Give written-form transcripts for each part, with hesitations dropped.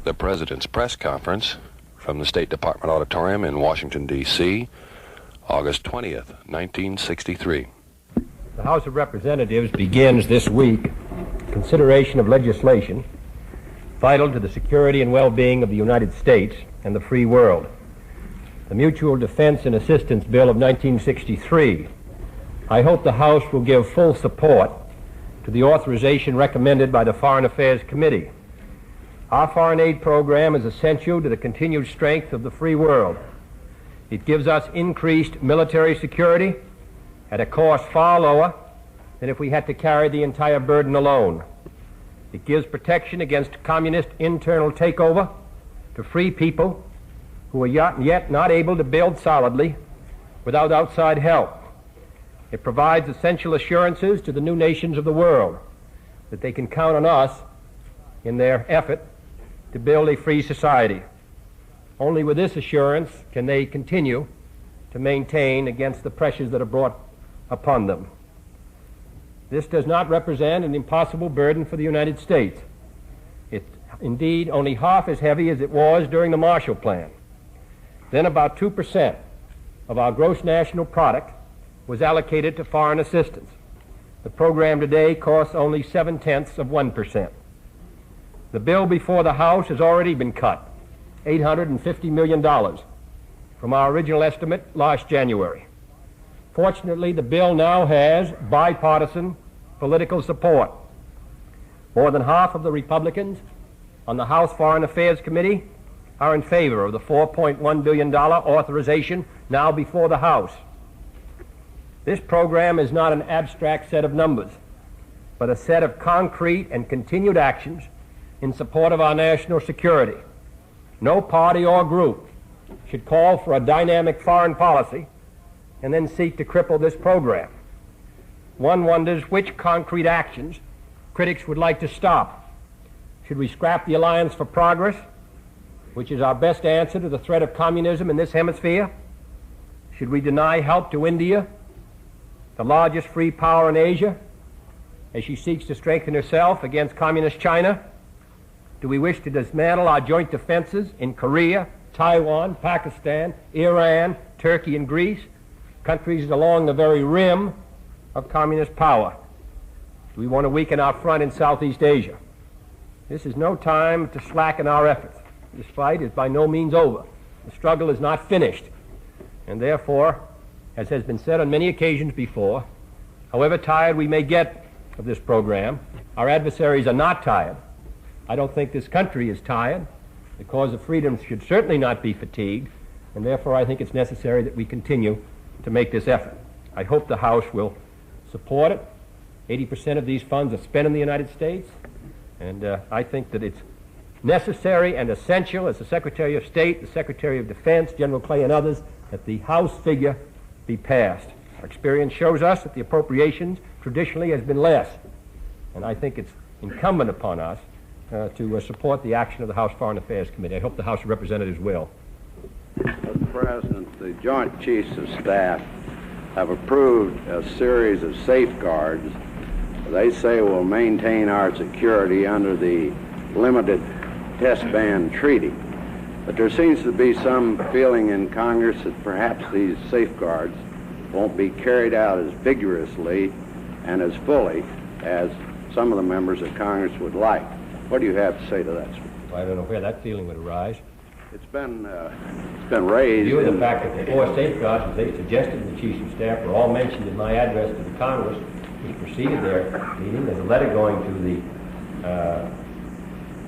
The President's Press Conference from the State Department Auditorium in Washington, D.C., August 20th, 1963. The House of Representatives begins this week consideration of legislation vital to the security and well-being of the United States and the free world. The Mutual Defense and Assistance Bill of 1963. I hope the House will give full support to the authorization recommended by the Foreign Affairs Committee. Our foreign aid program is essential to the continued strength of the free world. It gives us increased military security at a cost far lower than if we had to carry the entire burden alone. It gives protection against communist internal takeover to free people who are yet not able to build solidly without outside help. It provides essential assurances to the new nations of the world that they can count on us in their effort to build a free society. Only with this assurance can they continue to maintain against the pressures that are brought upon them. This does not represent an impossible burden for the United States. It's indeed only half as heavy as it was during the Marshall Plan. Then about 2% of our gross national product was allocated to foreign assistance. The program today costs only 0.7%. The bill before the House has already been cut, $850 million, from our original estimate last January. Fortunately, the bill now has bipartisan political support. More than half of the Republicans on the House Foreign Affairs Committee are in favor of the $4.1 billion authorization now before the House. This program is not an abstract set of numbers, but a set of concrete and continued actions in support of our national security. No party or group should call for a dynamic foreign policy and then seek to cripple this program. One wonders which concrete actions critics would like to stop. Should we scrap the Alliance for Progress, which is our best answer to the threat of communism in this hemisphere? Should we deny help to India, the largest free power in Asia, as she seeks to strengthen herself against communist China? Do we wish to dismantle our joint defenses in Korea, Taiwan, Pakistan, Iran, Turkey, and Greece, countries along the very rim of communist power? Do we want to weaken our front in Southeast Asia? This is no time to slacken our efforts. This fight is by no means over. The struggle is not finished, and therefore, as has been said on many occasions before, however tired we may get of this program, our adversaries are not tired. I don't think this country is tired. The cause of freedom should certainly not be fatigued, and therefore I think it's necessary that we continue to make this effort. I hope the House will support it. 80% of these funds are spent in the United States, and I think that it's necessary and essential, as the Secretary of State, the Secretary of Defense, General Clay, and others, that the House figure be passed. Our experience shows us that the appropriations traditionally has been less, and I think it's incumbent upon us to support the action of the House Foreign Affairs Committee. I hope the House of Representatives will. Mr. President, the Joint Chiefs of Staff have approved a series of safeguards they say will maintain our security under the Limited Test Ban Treaty. But there seems to be some feeling in Congress that perhaps these safeguards won't be carried out as vigorously and as fully as some of the members of Congress would like. What do you have to say to that, sir? I don't know where that feeling would arise. It's been raised. In view of the fact that the four safeguards, as they suggested in the Chiefs of Staff, were all mentioned in my address to the Congress, which preceded their meeting. There's a letter going to the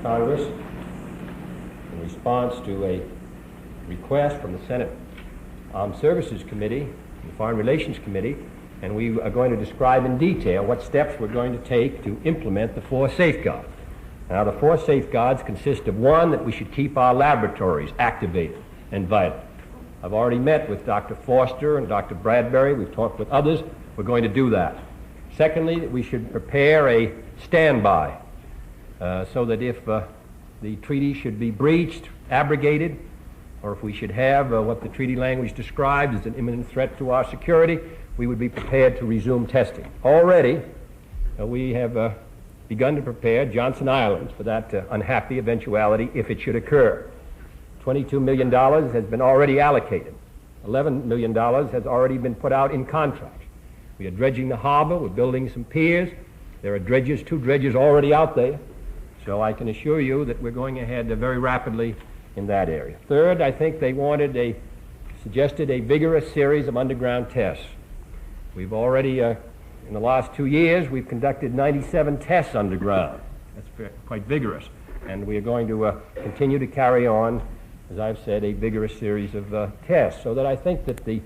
Congress in response to a request from the Senate Armed Services Committee and the Foreign Relations Committee, and we are going to describe in detail what steps we're going to take to implement the four safeguards. Now, the four safeguards consist of, one, that we should keep our laboratories activated and vital. I've already met with Dr. Foster and Dr. Bradbury. We've talked with others. We're going to do that. Secondly, that we should prepare a standby so that if the treaty should be breached, abrogated, or if we should have what the treaty language describes as an imminent threat to our security, we would be prepared to resume testing. Already, we have begun to prepare Johnson Islands for that unhappy eventuality if it should occur. $22 million has been already allocated. $11 million has already been put out in contracts. We are dredging the harbor. We're building some piers. There are dredges, 2 dredges already out there. So I can assure you that we're going ahead very rapidly in that area. Third, I think they suggested a vigorous series of underground tests. We've already, in the last 2 years, we've conducted 97 tests underground. That's quite vigorous. And we are going to continue to carry on, as I've said, a vigorous series of tests, so that I think that the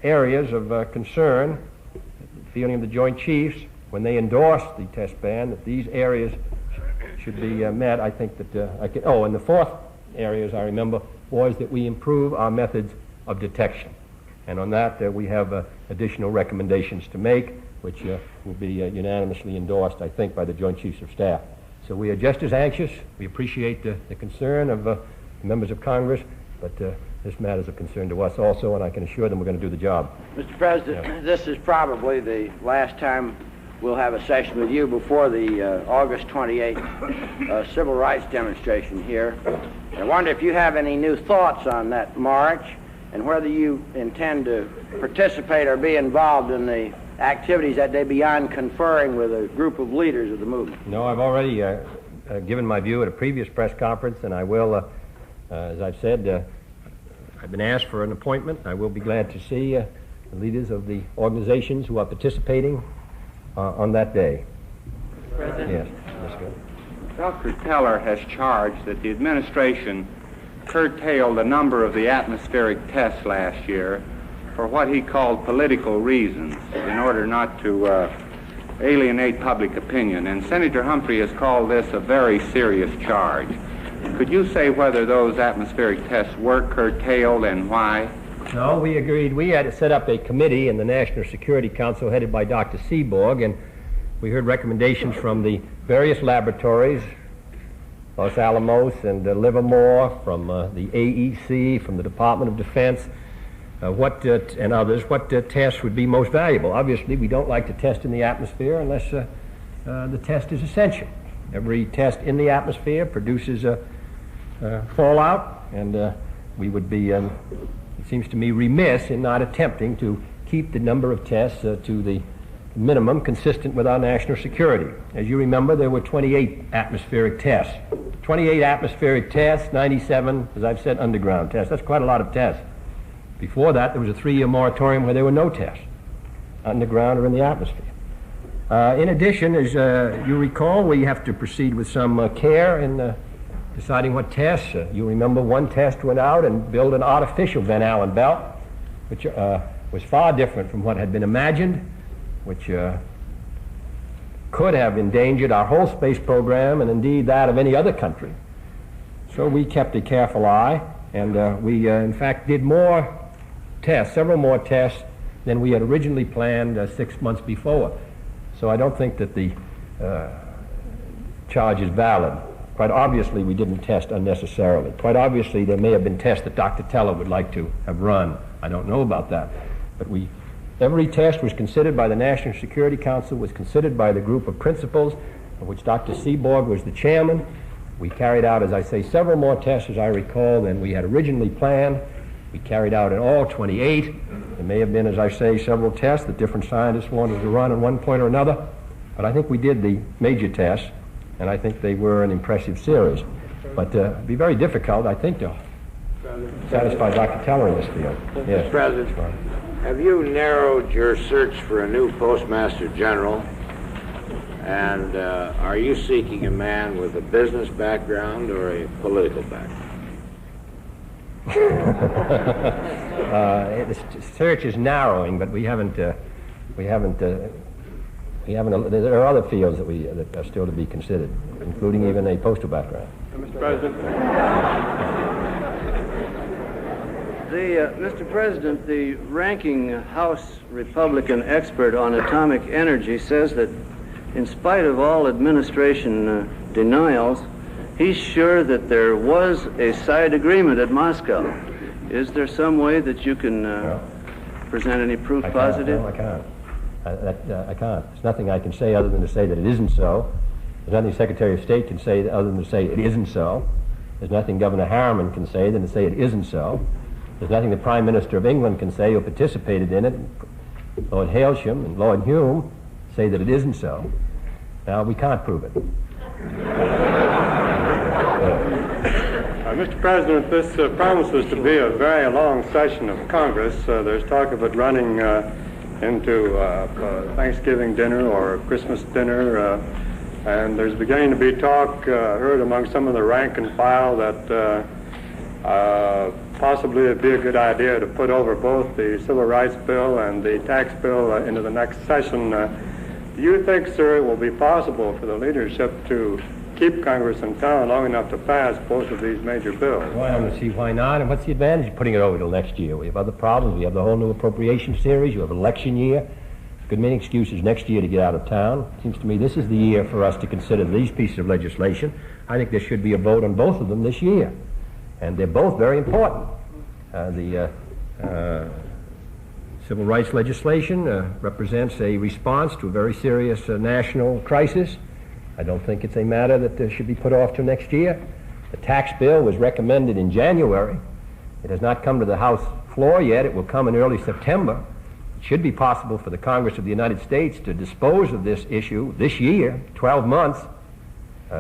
areas of concern, the feeling of the Joint Chiefs, when they endorsed the test ban, that these areas should be met. I think that and the fourth area, as I remember, was that we improve our methods of detection. And on that, we have additional recommendations to make, which will be unanimously endorsed, I think, by the Joint Chiefs of Staff. So we are just as anxious. We appreciate the concern of the members of Congress, but this matter is a concern to us also, and I can assure them we're going to do the job. Mr. President, This is probably the last time we'll have a session with you before the August 28th civil rights demonstration here. I wonder if you have any new thoughts on that march and whether you intend to participate or be involved in the activities that day beyond conferring with a group of leaders of the movement. No, I've already given my view at a previous press conference, and I will, as I've said, I've been asked for an appointment. I will be glad to see the leaders of the organizations who are participating on that day. President? Yes, let's go. Dr. Teller has charged that the administration curtailed the number of the atmospheric tests last year for what he called political reasons in order not to alienate public opinion. And Senator Humphrey has called this a very serious charge. Could you say whether those atmospheric tests were curtailed and why? No, we agreed. We had to set up a committee in the National Security Council headed by Dr. Seaborg, and we heard recommendations from the various laboratories, Los Alamos and Livermore, from the AEC, from the Department of Defense, and others, what tests would be most valuable. Obviously, we don't like to test in the atmosphere unless the test is essential. Every test in the atmosphere produces fallout, and we would be, it seems to me, remiss in not attempting to keep the number of tests to the minimum consistent with our national security. As you remember, there were 28 atmospheric tests. 28 atmospheric tests, 97, as I've said, underground tests. That's quite a lot of tests. Before that, there was a 3-year moratorium where there were no tests, underground or in the atmosphere. In addition, as you recall, we have to proceed with some care in deciding what tests. You remember one test went out and built an artificial Van Allen belt, which was far different from what had been imagined, which could have endangered our whole space program and indeed that of any other country. So we kept a careful eye, and we in fact did more tests, several more tests than we had originally planned 6 months before. So I don't think that the charge is valid. Quite obviously, we didn't test unnecessarily. Quite obviously, there may have been tests that Dr. Teller would like to have run. I don't know about that. But every test was considered by the National Security Council, was considered by the group of principals, of which Dr. Seaborg was the chairman. We carried out, as I say, several more tests, as I recall, than we had originally planned. We carried out in all 28. There may have been, as I say, several tests that different scientists wanted to run at one point or another. But I think we did the major tests, and I think they were an impressive series. But it'd be very difficult, I think, to satisfy Dr. Teller in this field. Yes. Mr. President, have you narrowed your search for a new Postmaster General? And are you seeking a man with a business background or a political background? The search is narrowing, but we haven't. There are other fields that are still to be considered, including even a postal background. Mr. President. Mr. President, the ranking House Republican expert on atomic energy says that in spite of all administration denials, he's sure that there was a side agreement at Moscow. Is there some way that you can present any proof positive? No, I can't. I can't. There's nothing I can say other than to say that it isn't so. There's nothing the Secretary of State can say other than to say it isn't so. There's nothing Governor Harriman can say than to say it isn't so. There's nothing the Prime Minister of England can say who participated in it. Lord Hailsham and Lord Hume say that it isn't so. Now, we can't prove it. Mr. President, this promises to be a very long session of Congress. There's talk of it running into Thanksgiving dinner or Christmas dinner, and there's beginning to be talk heard among some of the rank and file that possibly it'd be a good idea to put over both the Civil Rights Bill and the tax bill into the next session. Do you think, sir, it will be possible for the leadership to keep Congress in town long enough to pass both of these major bills? Well, I don't see why not. And what's the advantage of putting it over till next year? We have other problems. We have the whole new appropriation series. You have election year. Good many excuses next year to get out of town. It seems to me this is the year for us to consider these pieces of legislation. I think there should be a vote on both of them this year. And they're both very important. The civil rights legislation represents a response to a very serious national crisis. I don't think it's a matter that should be put off till next year. The tax bill was recommended in January. It has not come to the House floor yet. It will come in early September. It should be possible for the Congress of the United States to dispose of this issue this year, 12 months.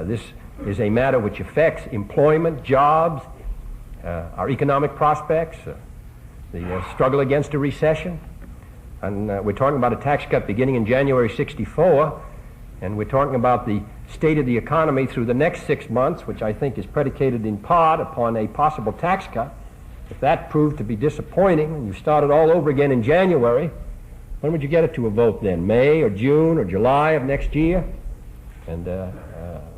This is a matter which affects employment, jobs, our economic prospects, the struggle against a recession. And we're talking about a tax cut beginning in January 64. And we're talking about the state of the economy through the next 6 months, which I think is predicated in part upon a possible tax cut. If that proved to be disappointing and you started all over again in January, when would you get it to a vote then? May or June or July of next year? And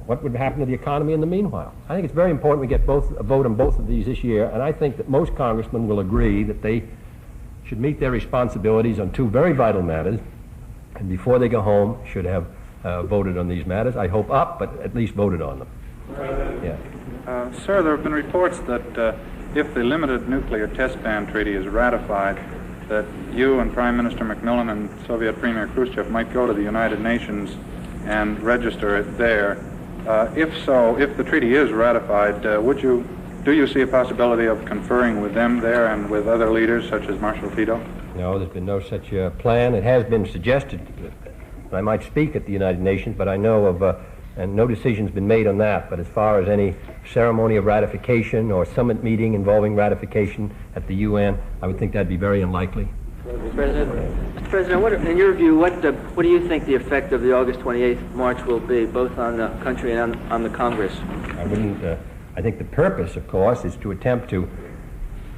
what would happen to the economy in the meanwhile? I think it's very important we get a vote on both of these this year, and I think that most congressmen will agree that they should meet their responsibilities on two very vital matters, and before they go home should have voted on these matters. I hope up, but at least voted on them. Yeah. Sir, there have been reports that if the limited nuclear test ban treaty is ratified, that you and Prime Minister Macmillan and Soviet Premier Khrushchev might go to the United Nations and register it there. If so, if the treaty is ratified, do you see a possibility of conferring with them there and with other leaders such as Marshal Tito? No, there's been no such plan. It has been suggested I might speak at the United Nations, but I know of, and no decision's been made on that. But as far as any ceremony of ratification or summit meeting involving ratification at the UN, I would think that'd be very unlikely. Mr. President, in your view, what do you think the effect of the August 28th march will be, both on the country and on the Congress? I think the purpose, of course, is to attempt to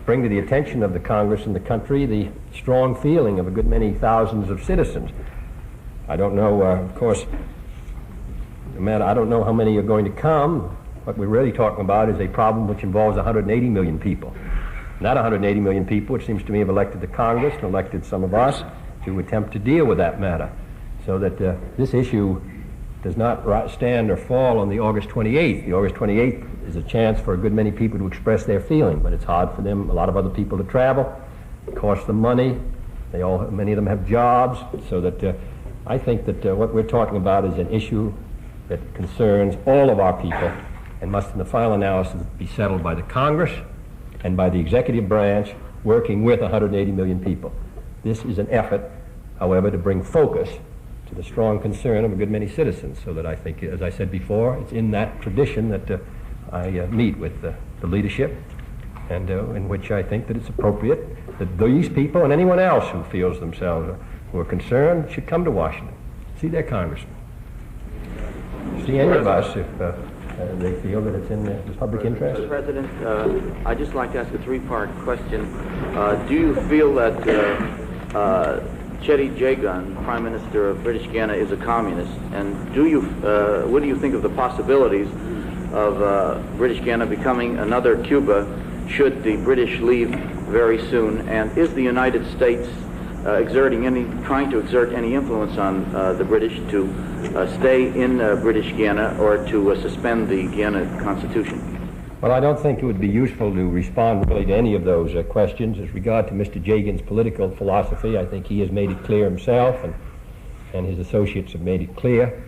bring to the attention of the Congress and the country the strong feeling of a good many thousands of citizens. I don't know, of course, I don't know how many are going to come. What we're really talking about is a problem which involves 180 million people. Not 180 million people, which seems to me have elected the Congress and elected some of us to attempt to deal with that matter. So that this issue does not stand or fall on the August 28th. The August 28th is a chance for a good many people to express their feeling, but it's hard for them, a lot of other people, to travel. It costs them money. Many of them have jobs, so that I think that what we're talking about is an issue that concerns all of our people and must, in the final analysis, be settled by the Congress and by the executive branch working with 180 million people. This is an effort, however, to bring focus to the strong concern of a good many citizens, so that I think, as I said before, it's in that tradition that I meet with the leadership, and in which I think that it's appropriate that these people and anyone else who feels themselves who are concerned should come to Washington, see their congressman, see any of us if they feel that it's in the public interest. Mr. President, I'd just like to ask a three-part question. Do you feel that Chetty Jagan, Prime Minister of British Guiana, is a communist? And what do you think of the possibilities of British Guiana becoming another Cuba should the British leave very soon? And is the United States trying to exert any influence on the British to stay in British Guiana or to suspend the Guiana Constitution? Well, I don't think it would be useful to respond really to any of those questions. As regard to Mr. Jagan's political philosophy, I think he has made it clear himself, and and his associates have made it clear.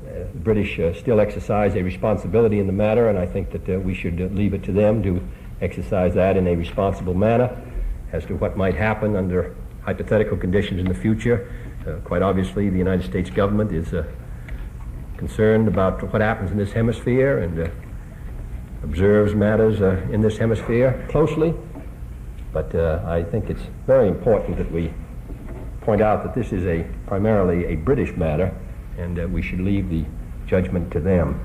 The British still exercise a responsibility in the matter, and I think that we should leave it to them to exercise that in a responsible manner. As to what might happen under hypothetical conditions in the future, quite obviously the United States government is concerned about what happens in this hemisphere and observes matters in this hemisphere closely. But I think it's very important that we point out that this is primarily a British matter, and we should leave the judgment to them.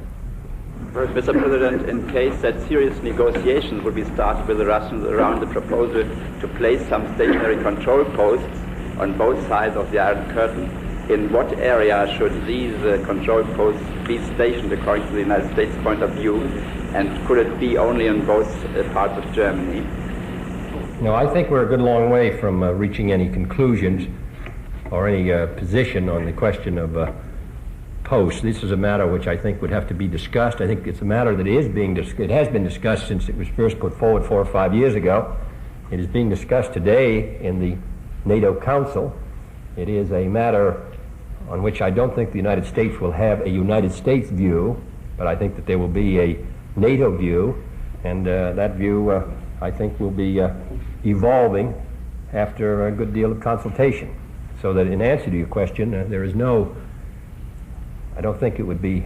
Mr. President, in case that serious negotiations will be started with the Russians around the proposal to place some stationary control posts on both sides of the Iron Curtain, in what area should these control posts be stationed according to the United States point of view, and could it be only in both parts of Germany? No, I think we're a good long way from reaching any conclusions or any position on the question of posts. This is a matter which I think would have to be discussed. I think it's a matter that is being discussed. It has been discussed since it was first put forward 4 or 5 years ago. It is being discussed today in the NATO Council. It is a matter on which I don't think the United States will have a United States view, but I think that there will be a NATO view, and that view I think will be evolving after a good deal of consultation. So that in answer to your question, there is no, I don't think it would be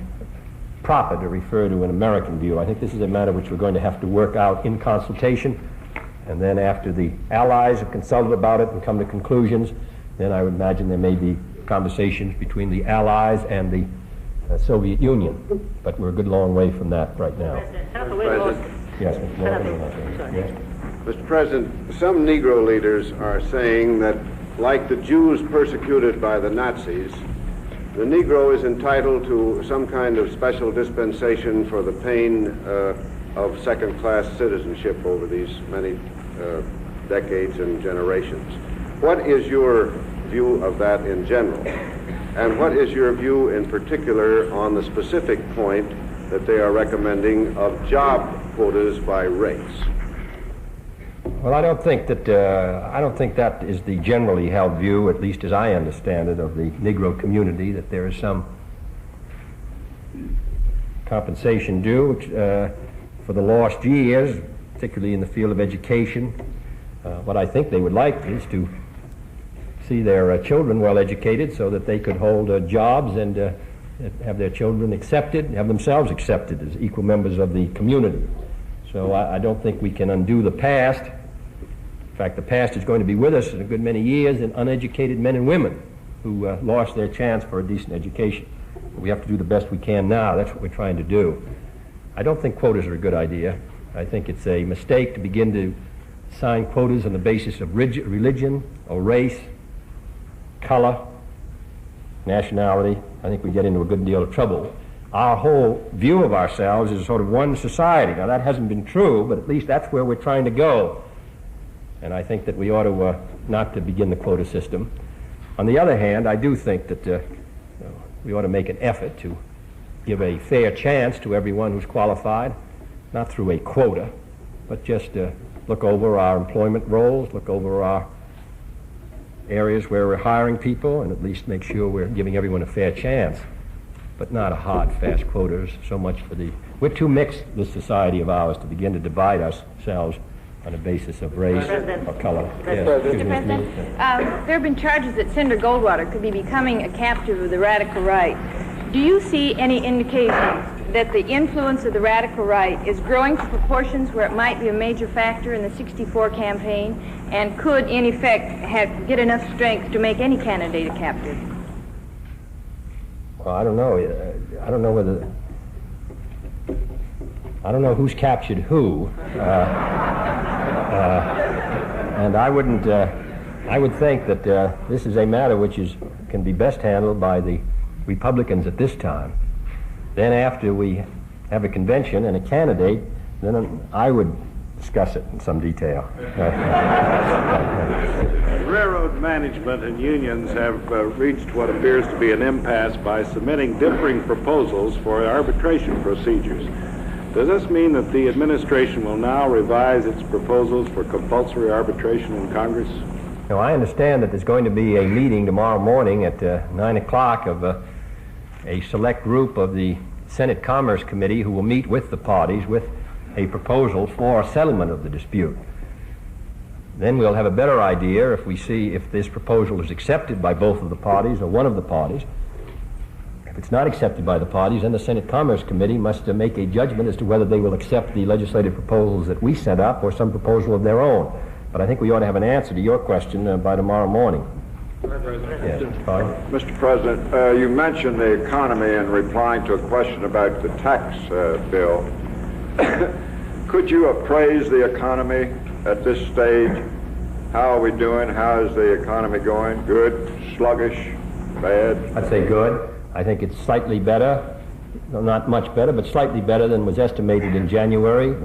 proper to refer to an American view. I think this is a matter which we're going to have to work out in consultation, and then after the Allies have consulted about it and come to conclusions, then I would imagine there may be conversations between the Allies and the Soviet Union. But we're a good long way from that right now. Yes, Mr. Morgan. Yes. Mr. President, some Negro leaders are saying that, like the Jews persecuted by the Nazis, the Negro is entitled to some kind of special dispensation for the pain of second-class citizenship over these many decades and generations. What is your view of that in general? And what is your view in particular on the specific point that they are recommending of job quotas by race? Well, I don't think that is the generally held view, at least as I understand it, of the Negro community, that there is some compensation due for the lost years, particularly in the field of education. What I think they would like is to see their children well educated so that they could hold jobs and have their children accepted, have themselves accepted as equal members of the community. So I don't think we can undo the past. In fact, the past is going to be with us in a good many years in uneducated men and women who lost their chance for a decent education. But we have to do the best we can now. That's what we're trying to do. I don't think quotas are a good idea. I think it's a mistake to begin to assign quotas on the basis of religion or race, color, nationality. I think we get into a good deal of trouble. Our whole view of ourselves is sort of one society. Now, that hasn't been true, but at least that's where we're trying to go. And I think that we ought to not to begin the quota system. On the other hand, I do think that we ought to make an effort to give a fair chance to everyone who's qualified, not through a quota, but just look over our employment roles, look over our areas where we're hiring people, and at least make sure we're giving everyone a fair chance, but not a hard, fast quotas so much for the... We're too mixed, this society of ours, to begin to divide ourselves on a basis of race or color. Yes. Mr. President, there have been charges that Senator Goldwater could be becoming a captive of the radical right. Do you see any indications that the influence of the radical right is growing to proportions where it might be a major factor in the '64 campaign, and could, in effect, get enough strength to make any candidate a captive? Well, I don't know. I don't know who's captured who. And I wouldn't. I would think that this is a matter which can be best handled by the Republicans at this time. Then after we have a convention and a candidate, then I would discuss it in some detail. Railroad management and unions have reached what appears to be an impasse by submitting differing proposals for arbitration procedures. Does this mean that the administration will now revise its proposals for compulsory arbitration in Congress? Now, I understand that there's going to be a meeting tomorrow morning at 9 o'clock of a select group of the Senate Commerce Committee who will meet with the parties with a proposal for a settlement of the dispute. Then we'll have a better idea if we see if this proposal is accepted by both of the parties or one of the parties. If it's not accepted by the parties, then the Senate Commerce Committee must make a judgment as to whether they will accept the legislative proposals that we set up or some proposal of their own. But I think we ought to have an answer to your question by tomorrow morning. Yes, Mr. President, you mentioned the economy in replying to a question about the tax bill. Could you appraise the economy at this stage? How are we doing? How is the economy going? Good, sluggish, bad? I'd say good. I think it's slightly better, not much better, but slightly better than was estimated in January.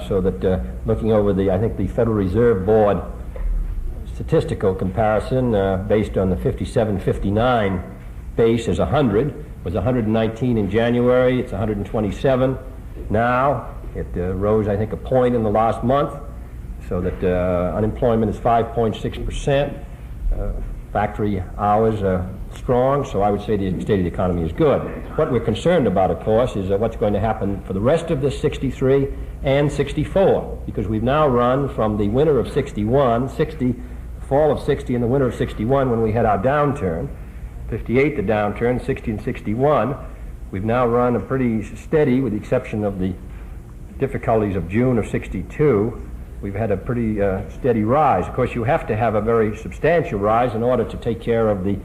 So that looking over I think the Federal Reserve Board statistical comparison based on the 57-59 base is 100, was 119 in January, it's 127 now. It rose, I think, a point in the last month, so that unemployment is 5.6%. Factory hours are strong, so I would say the state of the economy is good. What we're concerned about, of course, is what's going to happen for the rest of this 63 and 64, because we've now run from the winter of 61, fall of 60 and the winter of 61 when we had our downturn, 58 the downturn, 60 and 61. We've now run a pretty steady, with the exception of the difficulties of June of 62. We've had a pretty steady rise. Of course, you have to have a very substantial rise in order to take care of the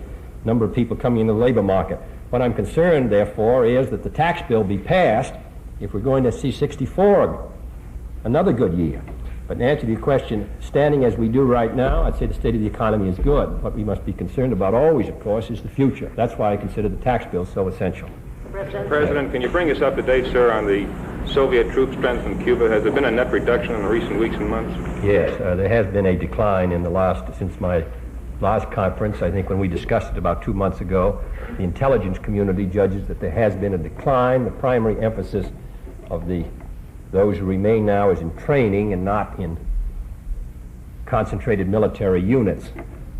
number of people coming into the labor market. What I'm concerned, therefore, is that the tax bill be passed if we're going to see 64 another good year. But in answer to your question, standing as we do right now, I'd say the state of the economy is good. What we must be concerned about always, of course, is the future. That's why I consider the tax bill so essential. Mr. President, can you bring us up to date, sir, on the Soviet troop strength in Cuba? Has there been a net reduction in the recent weeks and months? Yes, there has been a decline in since my last conference. I think when we discussed it about 2 months ago, the intelligence community judges that there has been a decline. The primary emphasis of those who remain now is in training and not in concentrated military units.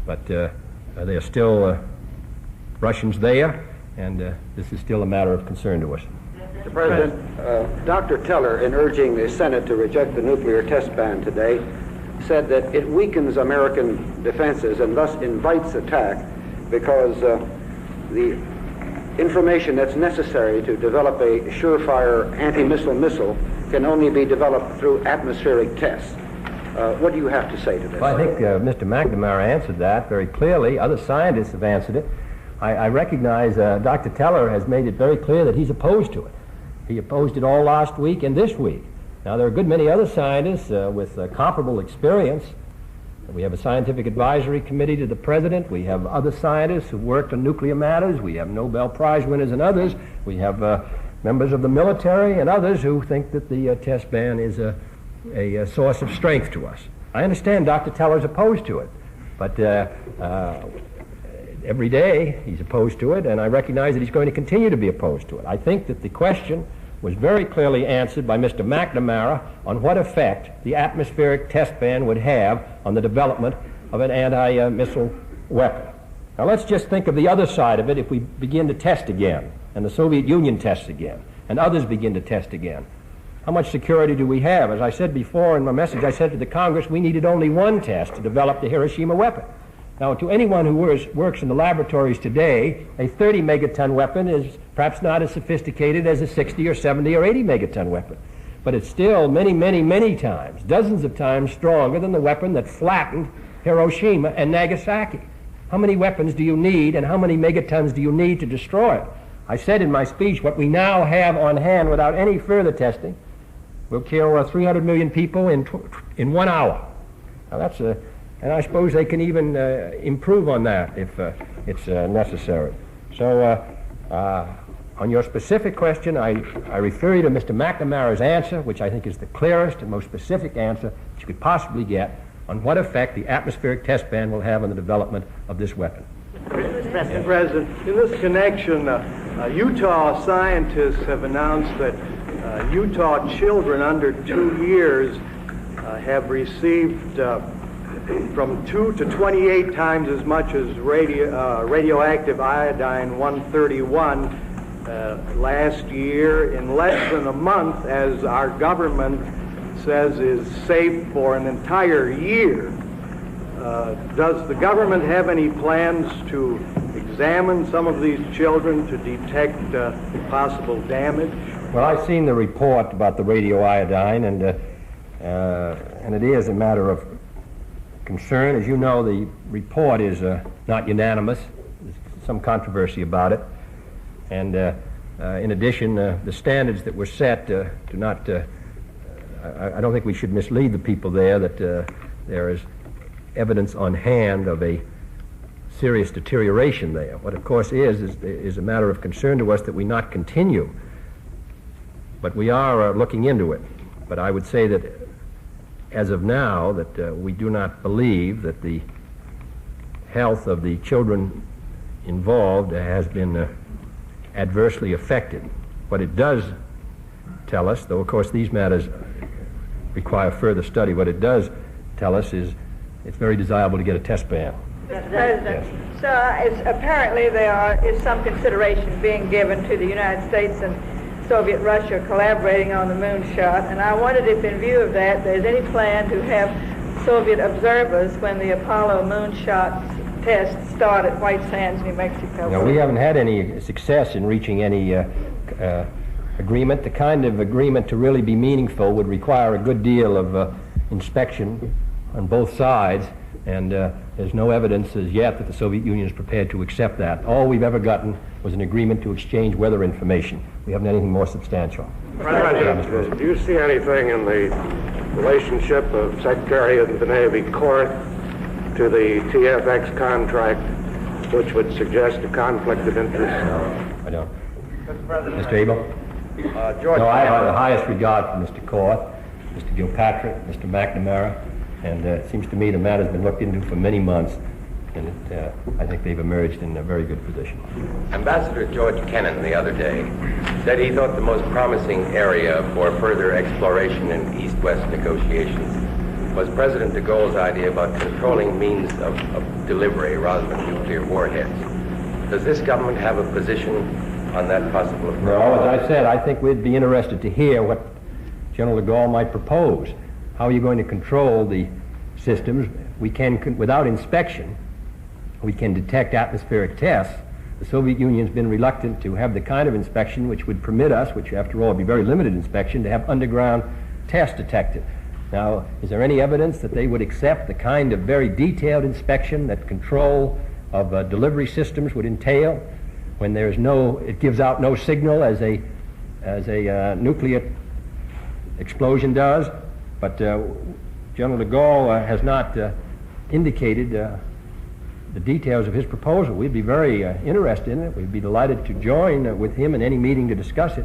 But there are still Russians there, and this is still a matter of concern to us. Mr. President, Dr. Teller, in urging the Senate to reject the nuclear test ban today, said that it weakens American defenses and thus invites attack because the information that's necessary to develop a surefire anti-missile missile can only be developed through atmospheric tests. What do you have to say to this? Well, I think Mr. McNamara answered that very clearly. Other scientists have answered it. I recognize Dr. Teller has made it very clear that he's opposed to it. He opposed it all last week and this week. Now, there are a good many other scientists with comparable experience. We have a scientific advisory committee to the president. We have other scientists who worked on nuclear matters. We have Nobel Prize winners and others. We have members of the military and others who think that the test ban is a source of strength to us. I understand Dr. Teller's opposed to it, but every day he's opposed to it, and I recognize that he's going to continue to be opposed to it. I think that the question was very clearly answered by Mr. McNamara on what effect the atmospheric test ban would have on the development of an anti-missile weapon. Now let's just think of the other side of it. If we begin to test again, and the Soviet Union tests again, and others begin to test again, how much security do we have? As I said before in my message, I said to the Congress, we needed only one test to develop the Hiroshima weapon. Now, to anyone who works in the laboratories today, a 30-megaton weapon is perhaps not as sophisticated as a 60 or 70 or 80 megaton weapon. But it's still many, many, many times, dozens of times stronger than the weapon that flattened Hiroshima and Nagasaki. How many weapons do you need, and how many megatons do you need to destroy it? I said in my speech, what we now have on hand without any further testing will kill 300 million people in 1 hour. Now that's and I suppose they can even improve on that if it's necessary. So on your specific question, I refer you to Mr. McNamara's answer, which I think is the clearest and most specific answer that you could possibly get on what effect the atmospheric test ban will have on the development of this weapon. Mr. President, in this connection, Utah scientists have announced that Utah children under 2 years have received from 2 to 28 times as much as radioactive iodine-131 last year in less than a month, as our government says is safe for an entire year. Does the government have any plans to examine some of these children to detect possible damage? Well, I've seen the report about the radioiodine, and it is a matter of concern. As you know, the report is not unanimous. There's some controversy about it. And in addition, the standards that were set do not, I don't think we should mislead the people there that there is evidence on hand of a serious deterioration there. What, of course, is a matter of concern to us that we not continue. But we are looking into it. But I would say that as of now, that we do not believe that the health of the children involved has been adversely affected. What it does tell us, though of course these matters require further study, what it does tell us is it's very desirable to get a test ban. Mr. President, so apparently there is some consideration being given to the United States and Soviet Russia collaborating on the moonshot, and I wondered if in view of that there's any plan to have Soviet observers when the Apollo moonshot tests start at White Sands, New Mexico. No, we haven't had any success in reaching any agreement. The kind of agreement to really be meaningful would require a good deal of inspection on both sides, and there's no evidence as yet that the Soviet Union is prepared to accept that. All we've ever gotten was an agreement to exchange weather information. We haven't anything more substantial. President, do you see anything in the relationship of Secretary of the Navy Korth to the TFX contract which would suggest a conflict of interest? No, I don't. Mr. President. Mr. Abel? George No, I have the highest regard for Mr. Korth, Mr. Gilpatrick, Mr. McNamara, and it seems to me the matter's been looked into for many months, and I think they've emerged in a very good position. Ambassador George Kennan the other day said he thought the most promising area for further exploration in East-West negotiations was President de Gaulle's idea about controlling means of delivery rather than nuclear warheads. Does this government have a position on that possible approach? No, as I said, I think we'd be interested to hear what General de Gaulle might propose. How are you going to control the systems? We can, without inspection, we can detect atmospheric tests. The Soviet Union's been reluctant to have the kind of inspection which would permit us, which after all would be very limited inspection, to have underground tests detected. Now, is there any evidence that they would accept the kind of very detailed inspection that control of delivery systems would entail when there's no, it gives out no signal as a nuclear explosion does? But General de Gaulle has not indicated the details of his proposal. We'd be very interested in it. We'd be delighted to join with him in any meeting to discuss it.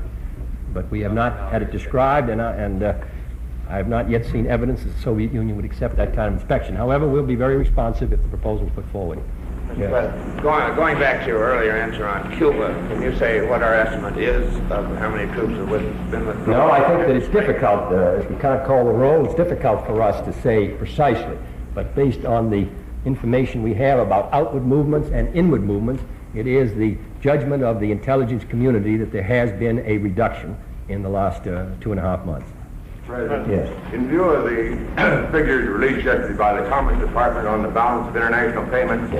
But we have not had it described, and I have not yet seen evidence that the Soviet Union would accept that kind of inspection. However, we'll be very responsive if the proposal is put forward. Mr. President, going back to your earlier answer on Cuba, can you say what our estimate is of how many troops have been withdrawn? No, I think that it's difficult, as we can't call the roll, it's difficult for us to say precisely. But based on the information we have about outward movements and inward movements, it is the judgment of the intelligence community that there has been a reduction in the last 2.5 months. President, yes. In view of the figures released yesterday by the Commerce Department on the balance of international payments,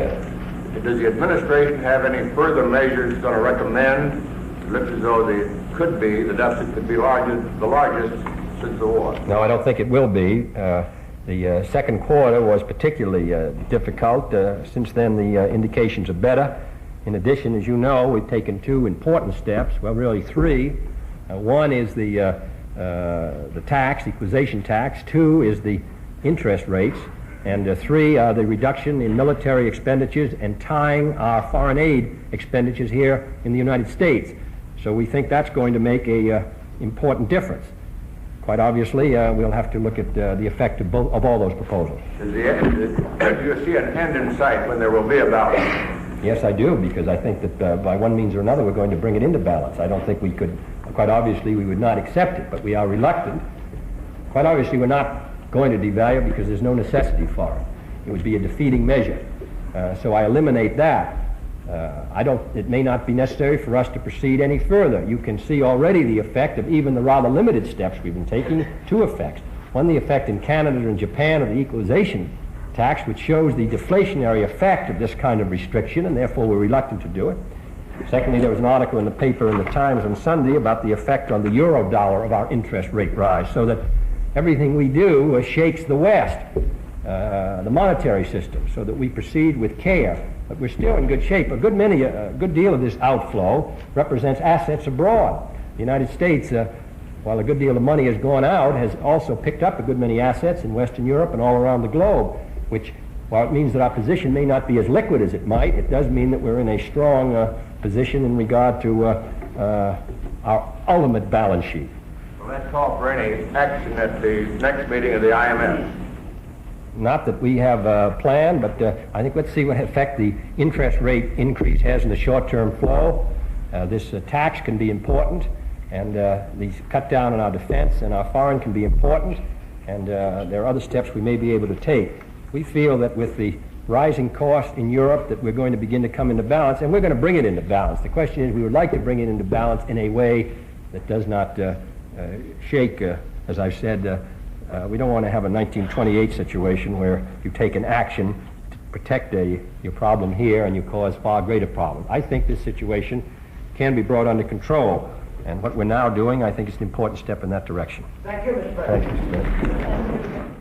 does the administration have any further measures it's going to recommend? It looks as though the deficit could be the largest since the war. No, I don't think it will be. The second quarter was particularly difficult. Since then, the indications are better. In addition, as you know, we've taken 2 important steps, well, really 3. One is the tax, equalization tax. 2 is the interest rates. And 3 are the reduction in military expenditures and tying our foreign aid expenditures here in the United States. So we think that's going to make a important difference. Quite obviously, we'll have to look at the effect of all those proposals. Do you see an end in sight when there will be a balance? Yes, I do, because I think that by one means or another we're going to bring it into balance. I don't think we could, quite obviously we would not accept it, but we are reluctant. Quite obviously we're not going to devalue because there's no necessity for it. It would be a defeating measure. So I eliminate that. It may not be necessary for us to proceed any further. You can see already the effect of even the rather limited steps we've been taking, two effects. One, the effect in Canada and Japan of the equalization tax, which shows the deflationary effect of this kind of restriction, and therefore we're reluctant to do it. Secondly, there was an article in the paper in the Times on Sunday about the effect on the euro dollar of our interest rate rise, so that everything we do shakes the West, the monetary system, so that we proceed with care. But we're still in good shape. A good deal of this outflow represents assets abroad. The United States, while a good deal of money has gone out, has also picked up a good many assets in Western Europe and all around the globe, which, while it means that our position may not be as liquid as it might, it does mean that we're in a strong position in regard to our ultimate balance sheet. Well, let's call for any action at the next meeting of the IMF. Not that we have a plan, but I think let's see what effect the interest rate increase has in the short-term flow. This tax can be important, and the cut down on our defense and our foreign can be important, and there are other steps we may be able to take. We feel that with the rising cost in Europe that we're going to begin to come into balance, and we're going to bring it into balance. The question is, we would like to bring it into balance in a way that does not shake, as I've said, we don't want to have a 1928 situation where you take an action to protect your problem here and you cause far greater problems. I think this situation can be brought under control, and what we're now doing, I think, is an important step in that direction. Thank you, Mr. President. Thank you, Mr. President.